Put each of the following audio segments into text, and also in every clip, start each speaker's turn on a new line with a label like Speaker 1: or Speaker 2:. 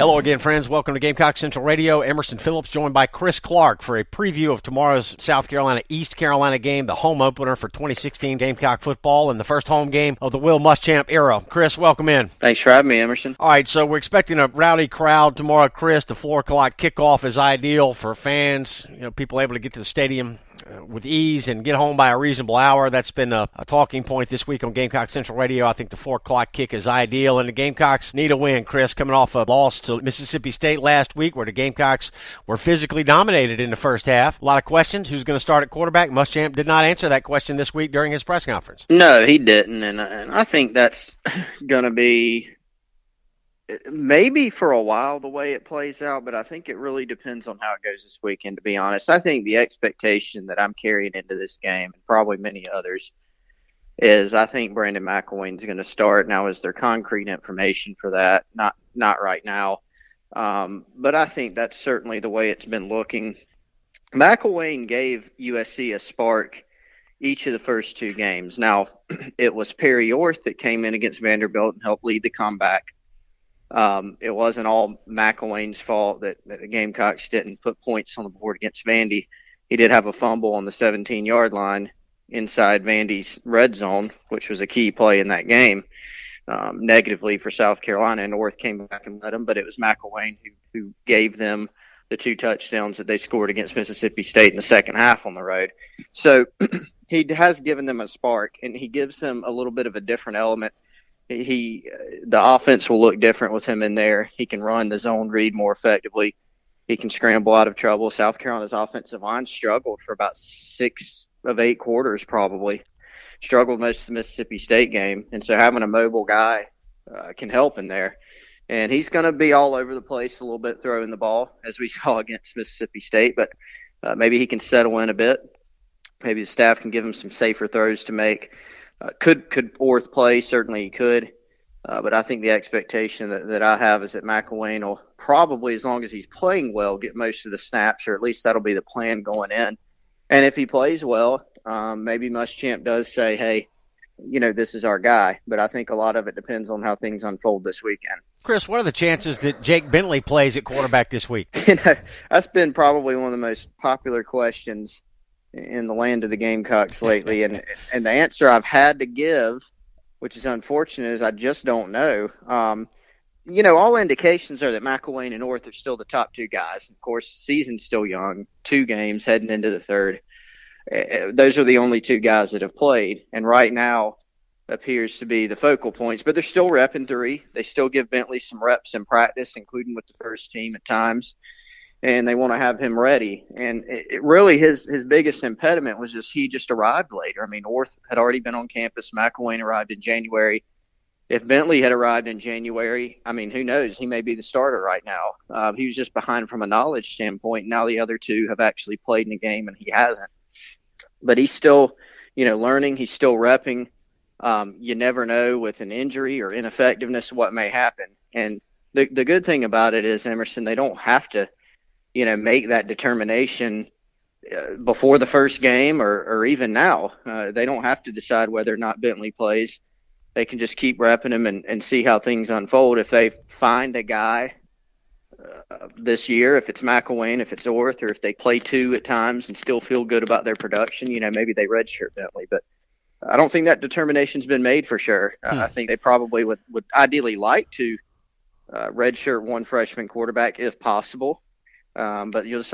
Speaker 1: Hello again, friends. Welcome to Gamecock Central Radio. Emerson Phillips joined by Chris Clark for a preview of tomorrow's South Carolina-East Carolina game, the home opener for 2016 Gamecock football and the first home game of the Will Muschamp era. Chris, welcome in.
Speaker 2: Thanks for having me, Emerson.
Speaker 1: All right, so we're expecting a rowdy crowd tomorrow, Chris. The 4 o'clock kickoff is ideal for fans, people able to get to the stadium with ease and get home by a reasonable hour. That's been a talking point this week on Gamecock Central Radio. I think the 4 o'clock kick is ideal, and the Gamecocks need a win, Chris, coming off a loss to Mississippi State last week where the Gamecocks were physically dominated in the first half. A lot of questions. Who's going to start at quarterback? Muschamp did not answer that question this week during his press conference.
Speaker 2: No, he didn't, and I think that's going to be maybe for a while the way it plays out, but I think it really depends on how it goes this weekend, to be honest. I think the expectation that I'm carrying into this game, and probably many others, is I think Brandon McElwain's going to start. Now, is there concrete information for that? Not right now. But I think that's certainly the way it's been looking. McElwain gave USC a spark each of the first 2 games. Now, it was Perry Orth that came in against Vanderbilt and helped lead the comeback. It wasn't all McElwain's fault that the Gamecocks didn't put points on the board against Vandy. He did have a fumble on the 17-yard line inside Vandy's red zone, which was a key play in that game, negatively for South Carolina. And North came back and led him, but it was McElwain who gave them the 2 touchdowns that they scored against Mississippi State in the second half on the road. So he has given them a spark, and he gives them a little bit of a different element. The offense will look different with him in there. He can run the zone read more effectively. He can scramble out of trouble. South Carolina's offensive line struggled for about 6 of 8 quarters, probably. Struggled most of the Mississippi State game. And so having a mobile guy can help in there. And he's going to be all over the place a little bit throwing the ball, as we saw against Mississippi State. But maybe he can settle in a bit. Maybe the staff can give him some safer throws to make. Could Orth play? Certainly he could. But I think the expectation that I have is that McElwain will probably, as long as he's playing well, get most of the snaps, or at least that'll be the plan going in. And if he plays well, maybe Muschamp does say, hey, this is our guy. But I think a lot of it depends on how things unfold this weekend.
Speaker 1: Chris, what are the chances that Jake Bentley plays at quarterback this week?
Speaker 2: That's been probably one of the most popular questions in the land of the Gamecocks lately. And the answer I've had to give, which is unfortunate, is I just don't know. All indications are that McElwain and Orth are still the top 2 guys. Of course, the season's still young, 2 games heading into the 3rd. Those are the only 2 guys that have played. And right now appears to be the focal points, but they're still repping 3. They still give Bentley some reps in practice, including with the first team at times. And they want to have him ready. And it really, his biggest impediment was he just arrived later. I mean, Orth had already been on campus. McElwain arrived in January. If Bentley had arrived in January, I mean, who knows? He may be the starter right now. He was just behind from a knowledge standpoint. Now the other 2 have actually played in the game, and he hasn't. But he's still, learning. He's still repping. You never know with an injury or ineffectiveness what may happen. And the good thing about it is, Emerson, they don't have to make that determination before the first game or even now. They don't have to decide whether or not Bentley plays. They can just keep repping him and see how things unfold. If they find a guy this year, if it's McElwain, if it's Orth, or if they play 2 at times and still feel good about their production, maybe they redshirt Bentley. But I don't think that determination's been made for sure. I think they probably would ideally like to redshirt 1 freshman quarterback if possible. But we'll just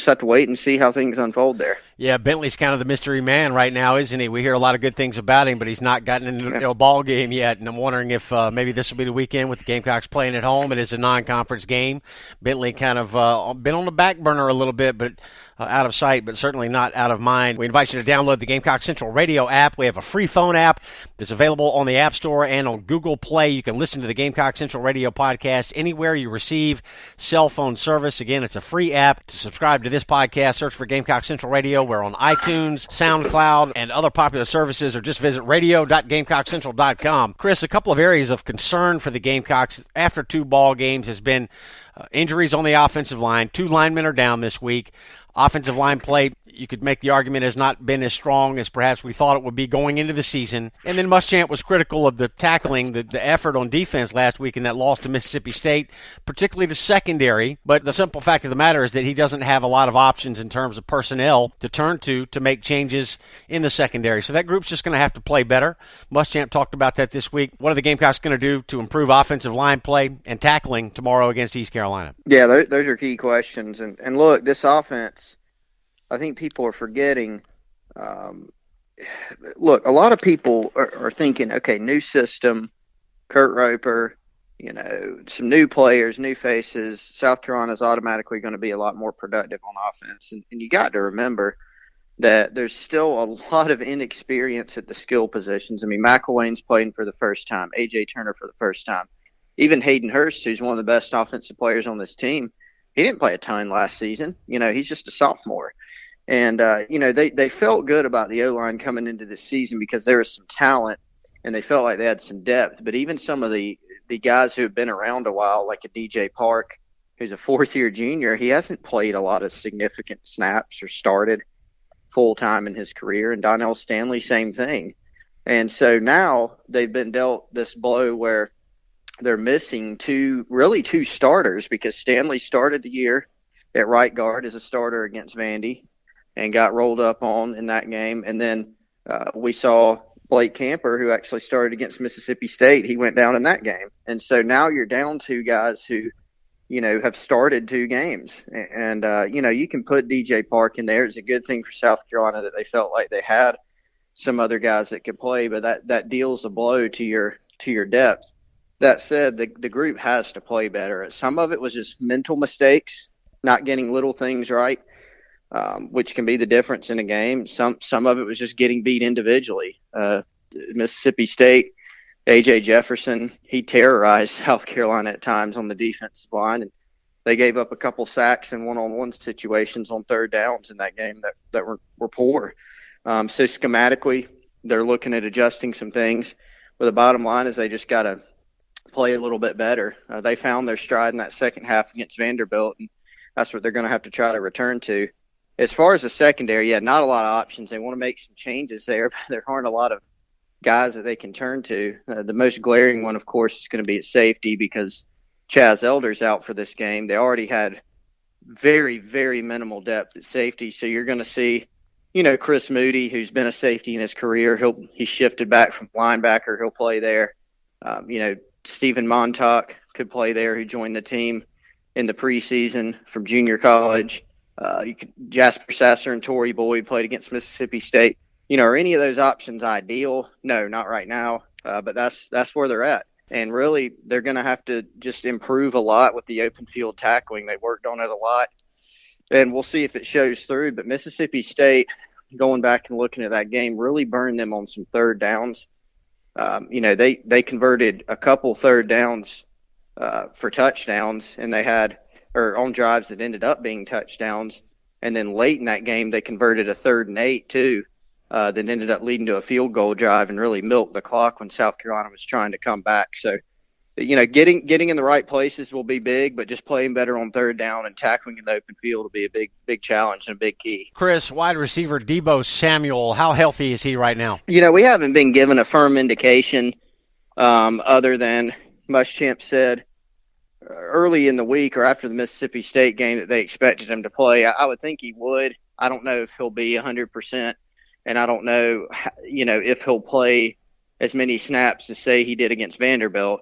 Speaker 2: have to wait and see how things unfold there.
Speaker 1: Yeah, Bentley's kind of the mystery man right now, isn't he? We hear a lot of good things about him, but he's not gotten into a ball game yet. And I'm wondering if maybe this will be the weekend with the Gamecocks playing at home. It is a non-conference game. Bentley kind of been on the back burner a little bit, but out of sight, but certainly not out of mind. We invite you to download the Gamecock Central Radio app. We have a free phone app that's available on the App Store and on Google Play. You can listen to the Gamecock Central Radio podcast anywhere you receive cell phone service. Again, it's a free app. To subscribe to this podcast, search for Gamecock Central Radio. We're on iTunes, SoundCloud, and other popular services, or just visit radio.GamecockCentral.com. Chris, a couple of areas of concern for the Gamecocks after 2 ball games has been injuries on the offensive line. 2 linemen are down this week. Offensive line play you could make the argument has not been as strong as perhaps we thought it would be going into the season. And then Muschamp was critical of the tackling, the effort on defense last week in that loss to Mississippi State, particularly the secondary. But the simple fact of the matter is that he doesn't have a lot of options in terms of personnel to turn to make changes in the secondary. So that group's just going to have to play better. Muschamp talked about that this week. What are the Gamecocks going to do to improve offensive line play and tackling tomorrow against East Carolina?
Speaker 2: Yeah, those are key questions. And look, this offense, I think people are forgetting. Look, a lot of people are thinking, okay, new system, Kurt Roper, some new players, new faces. South Carolina's automatically going to be a lot more productive on offense. And you got to remember that there's still a lot of inexperience at the skill positions. I mean, McElwain's playing for the first time, A.J. Turner for the first time. Even Hayden Hurst, who's one of the best offensive players on this team, he didn't play a ton last season. He's just a sophomore. And, they felt good about the O-line coming into this season because there was some talent and they felt like they had some depth. But even some of the guys who have been around a while, like a DJ Park, who's a fourth-year junior, he hasn't played a lot of significant snaps or started full-time in his career. And Donnell Stanley, same thing. And so now they've been dealt this blow where they're missing two starters because Stanley started the year at right guard as a starter against Vandy and got rolled up on in that game. And then we saw Blake Camper, who actually started against Mississippi State. He went down in that game. And so now you're down two guys who, have started two games. And, you can put DJ Park in there. It's a good thing for South Carolina that they felt like they had some other guys that could play, but that deals a blow to your depth. That said, the group has to play better. Some of it was just mental mistakes, not getting little things right, which can be the difference in a game. Some of it was just getting beat individually. Mississippi State, A.J. Jefferson, he terrorized South Carolina at times on the defensive line, and they gave up a couple sacks and one-on-one situations on third downs in that game that were poor. So schematically, they're looking at adjusting some things. But the bottom line is they just got to play a little bit better. They found their stride in that second half against Vanderbilt, and that's what they're going to have to try to return to. As far as the secondary, not a lot of options. They want to make some changes there, but there aren't a lot of guys that they can turn to. The most glaring one, of course, is going to be at safety because Chaz Elder's out for this game. They already had very, very minimal depth at safety, so you're going to see, Chris Moody, who's been a safety in his career, he shifted back from linebacker. He'll play there. Stephen Montauk could play there, who joined the team in the preseason from junior college. Jasper Sasser and Torrey Boyd played against Mississippi State. Are any of those options ideal? No, not right now. But that's where they're at. And really, they're going to have to just improve a lot with the open field tackling. They worked on it a lot. And we'll see if it shows through. But Mississippi State, going back and looking at that game, really burned them on some third downs. They converted a couple third downs for touchdowns, and they had on drives that ended up being touchdowns. And then late in that game, they converted a 3rd and 8 too, that ended up leading to a field goal drive and really milked the clock when South Carolina was trying to come back. So, getting in the right places will be big, but just playing better on third down and tackling in the open field will be a big challenge and a big key.
Speaker 1: Chris, wide receiver Deebo Samuel, how healthy is he right now?
Speaker 2: We haven't been given a firm indication other than Muschamp said early in the week or after the Mississippi State game that they expected him to play. I would think he would. I don't know if he'll be 100%, and I don't know, if he'll play as many snaps as, say, he did against Vanderbilt.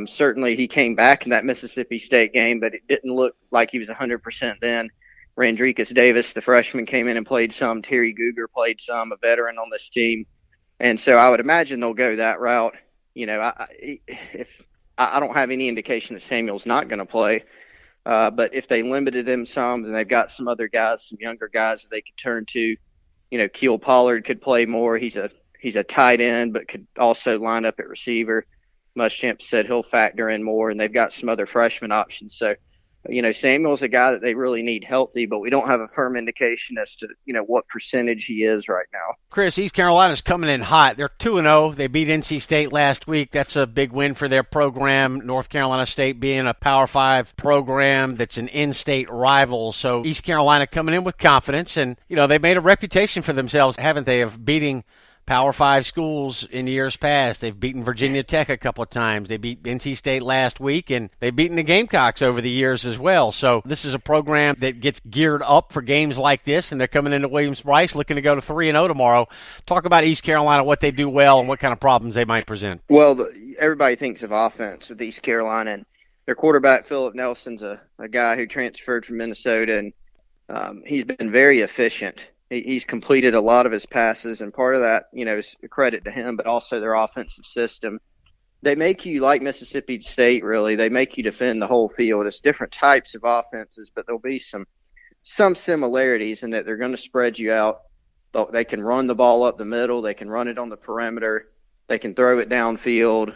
Speaker 2: Certainly he came back in that Mississippi State game, but it didn't look like he was 100% then. Randricus Davis, the freshman, came in and played some. Terry Guger played some, a veteran on this team. And so I would imagine they'll go that route. I don't have any indication that Samuel's not going to play. But if they limited him some, then they've got some other guys, some younger guys that they could turn to. Keel Pollard could play more. He's a tight end, but could also line up at receiver. Muschamp said he'll factor in more, and they've got some other freshman options. So Samuel's a guy that they really need healthy, but we don't have a firm indication as to, what percentage he is right now.
Speaker 1: Chris, East Carolina's coming in hot. They're 2-0. They beat NC State last week. That's a big win for their program. North Carolina State being a Power 5 program that's an in-state rival. So East Carolina coming in with confidence, and, they made a reputation for themselves, haven't they, of beating Power 5 schools in years past. They've beaten Virginia Tech a couple of times. They beat NC State last week, and they've beaten the Gamecocks over the years as well. So this is a program that gets geared up for games like this, and they're coming into Williams-Brice looking to go to 3-0 tomorrow. Talk about East Carolina, what they do well, and what kind of problems they might present.
Speaker 2: Well, everybody thinks of offense with East Carolina, and their quarterback, Philip Nelson's a guy who transferred from Minnesota, and he's been very efficient. He's completed a lot of his passes, and part of that, is a credit to him, but also their offensive system. They make you, like Mississippi State, really, they make you defend the whole field. It's different types of offenses, but there'll be some similarities in that they're going to spread you out. They can run the ball up the middle. They can run it on the perimeter. They can throw it downfield.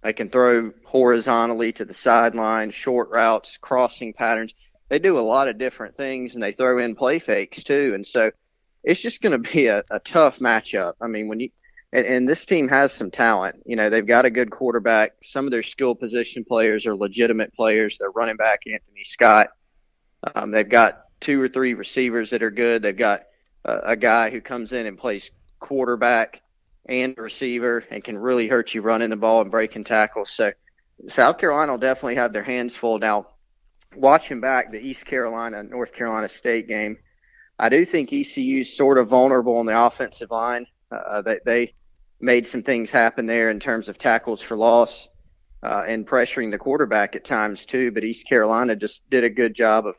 Speaker 2: They can throw horizontally to the sideline, short routes, crossing patterns. They do a lot of different things, and they throw in play fakes too, and so it's just going to be a tough matchup. I mean, and this team has some talent. They've got a good quarterback. Some of their skill position players are legitimate players. Their running back, Anthony Scott. They've got 2 or 3 receivers that are good. They've got a guy who comes in and plays quarterback and receiver and can really hurt you running the ball and breaking tackles. So South Carolina will definitely have their hands full. Now, watching back the East Carolina-North Carolina State game, I do think ECU is sort of vulnerable on the offensive line. They made some things happen there in terms of tackles for loss and pressuring the quarterback at times too. But East Carolina just did a good job of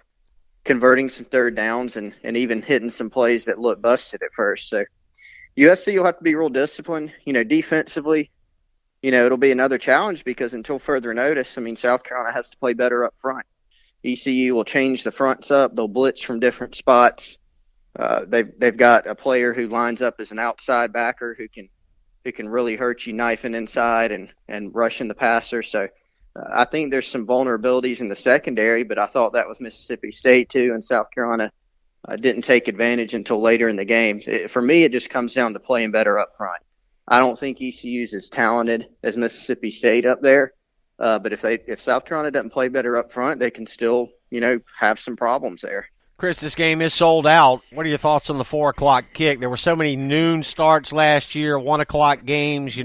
Speaker 2: converting some third downs and even hitting some plays that looked busted at first. So USC will have to be real disciplined. Defensively, it'll be another challenge because until further notice, South Carolina has to play better up front. ECU will change the fronts up. They'll blitz from different spots. They've got a player who lines up as an outside backer who can really hurt you knifing inside and rushing the passer. So I think there's some vulnerabilities in the secondary, but I thought that with Mississippi State too, and South Carolina didn't take advantage until later in the game. For me, it just comes down to playing better up front. I don't think ECU's as talented as Mississippi State up there, but if South Carolina doesn't play better up front, they can still have some problems there.
Speaker 1: Chris, this game is sold out. What are your thoughts on the 4 o'clock kick? There were so many noon starts last year, 1 o'clock games.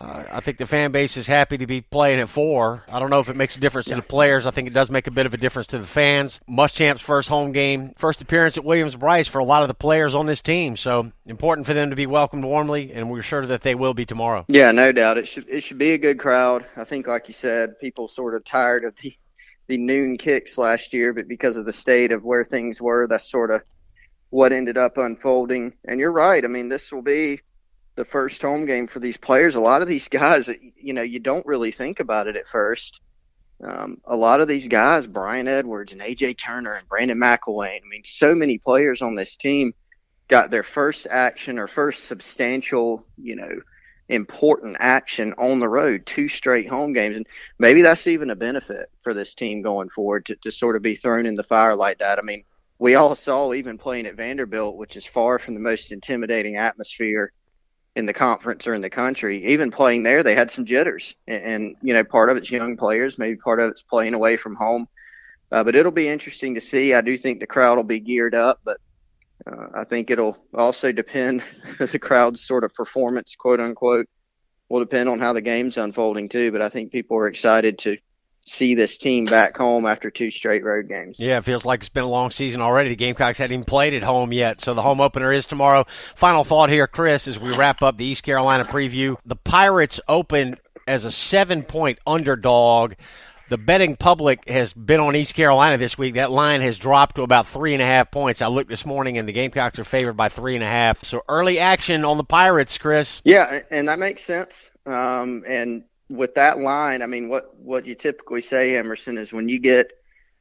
Speaker 1: I think the fan base is happy to be playing at 4. I don't know if it makes a difference to the players. I think it does make a bit of a difference to the fans. Muschamp's first home game, first appearance at Williams-Brice for a lot of the players on this team. So important for them to be welcomed warmly, and we're sure that they will be tomorrow.
Speaker 2: Yeah, no doubt. It should be a good crowd. I think, like you said, people sort of tired of the noon kicks last year, but because of the state of where things were, that's sort of what ended up unfolding. And you're right. This will be the first home game for these players. A lot of these guys, you don't really think about it at first. A lot of these guys, Brian Edwards and A.J. Turner and Brandon McElwain, so many players on this team got their first action or first substantial, important action on the road, 2 straight home games. And maybe that's even a benefit for this team going forward to sort of be thrown in the fire like that. We all saw, even playing at Vanderbilt, which is far from the most intimidating atmosphere in the conference or in the country, even playing there, they had some jitters. And part of it's young players, maybe part of it's playing away from home. But it'll be interesting to see. I do think the crowd will be geared up, but I think it'll also depend, the crowd's sort of performance, quote unquote, will depend on how the game's unfolding too. But I think people are excited to see this team back home after 2 straight road games.
Speaker 1: Yeah, it feels like it's been a long season already. The Gamecocks hadn't even played at home yet, so the home opener is tomorrow. Final thought here, Chris, as we wrap up the East Carolina preview. The Pirates open as a 7-point underdog. The betting public has been on East Carolina this week. That line has dropped to about 3.5 points. I looked this morning, and the Gamecocks are favored by 3.5. So early action on the Pirates, Chris.
Speaker 2: Yeah, and that makes sense. And with that line, what you typically say, Emerson, is when you get,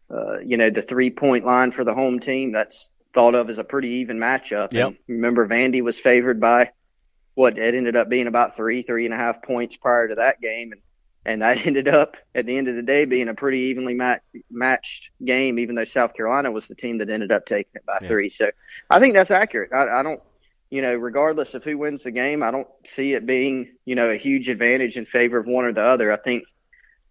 Speaker 2: the 3-point line for the home team, that's thought of as a pretty even matchup.
Speaker 1: Yep.
Speaker 2: And remember, Vandy was favored by it ended up being about 3.5 points prior to that game. And that ended up, at the end of the day, being a pretty evenly matched game, even though South Carolina was the team that ended up taking it by 3. So I think that's accurate. I don't, regardless of who wins the game, I don't see it being, a huge advantage in favor of one or the other. I think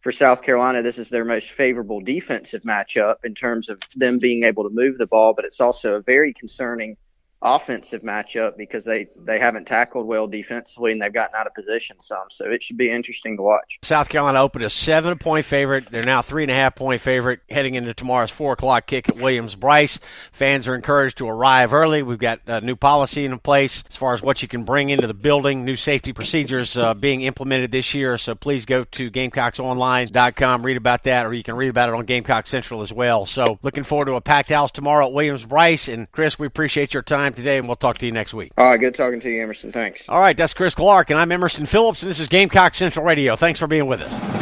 Speaker 2: for South Carolina, this is their most favorable defensive matchup in terms of them being able to move the ball, but it's also a very concerning offensive matchup because they haven't tackled well defensively and they've gotten out of position some. So it should be interesting to watch.
Speaker 1: South Carolina opened a 7-point favorite. They're now 3.5-point favorite heading into tomorrow's 4 o'clock kick at Williams-Brice. Fans are encouraged to arrive early. We've got a new policy in place as far as what you can bring into the building, new safety procedures being implemented this year. So please go to GamecocksOnline.com, read about that, or you can read about it on Gamecock Central as well. So looking forward to a packed house tomorrow at Williams-Brice. And Chris, we appreciate your time today, and we'll talk to you next week.
Speaker 2: All right, good talking to you, Emerson. Thanks.
Speaker 1: All right, that's Chris Clark, and I'm Emerson Phillips, and this is Gamecock Central Radio. Thanks for being with us.